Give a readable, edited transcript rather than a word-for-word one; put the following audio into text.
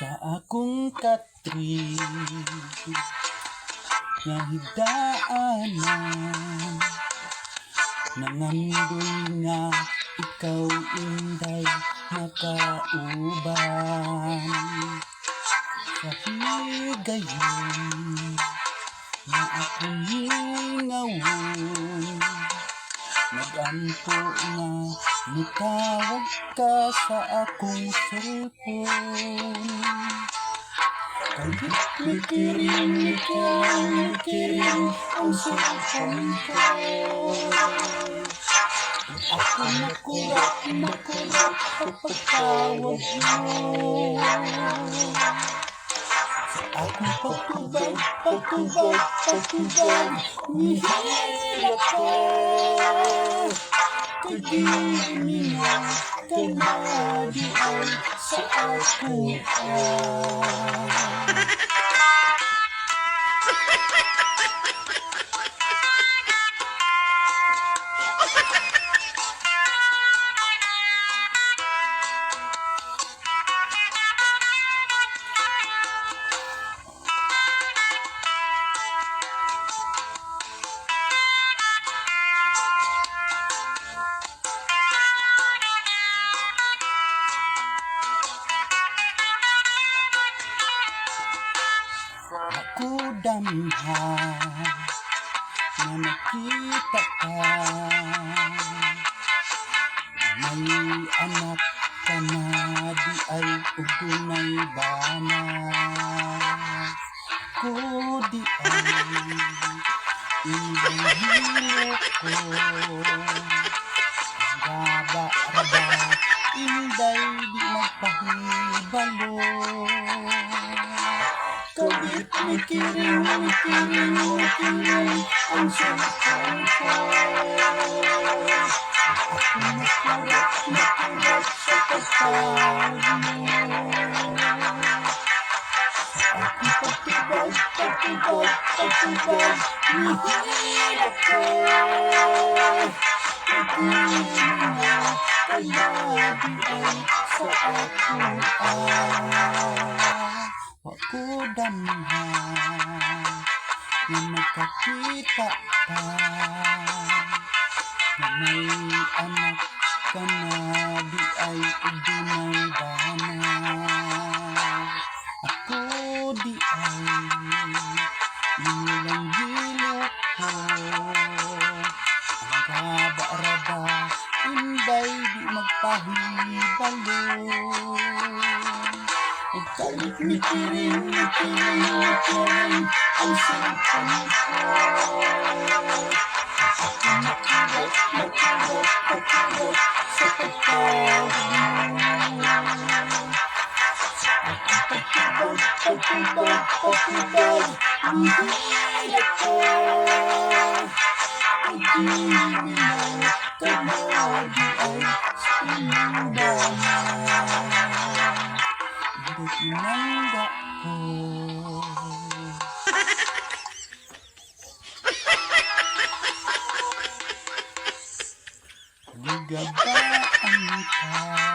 Sa akong katre nga higdaanan, nangandoy nga ikaw inday nakauban. Sa higayon na akong hingawon, nagampo nga mutawag ka sa akong cellphone. Kahit mikiring ang cellphone ko, ako nakulat sa pagtawag mo. Sa akong patubag, nihila ka. Kagimiya ka na diyan sa akong ako damha na nakita ka, may anak ka na di ay ugunay bana. Ko di ay ibahilo ko, raba inday di magpahibalo. Kahit mikiring ang cellphone ko, ako nakulat sa pagtawag mo. Ako patubag, nihila ko. Kagimiya ka na diyan sa akong ako damha na nakakita ka, na may anak ka na di ay ugunay bana. Ako di ay ilang gilok ko, ang raba inday di magpahibalo. Kahit mikiring ang cellphone ko, ako nakulat sa pagtawag mo. Ako patubag, nihila ko. Kagimiya ka na di ay sinundana. Inanda ko. Nagabaan ka.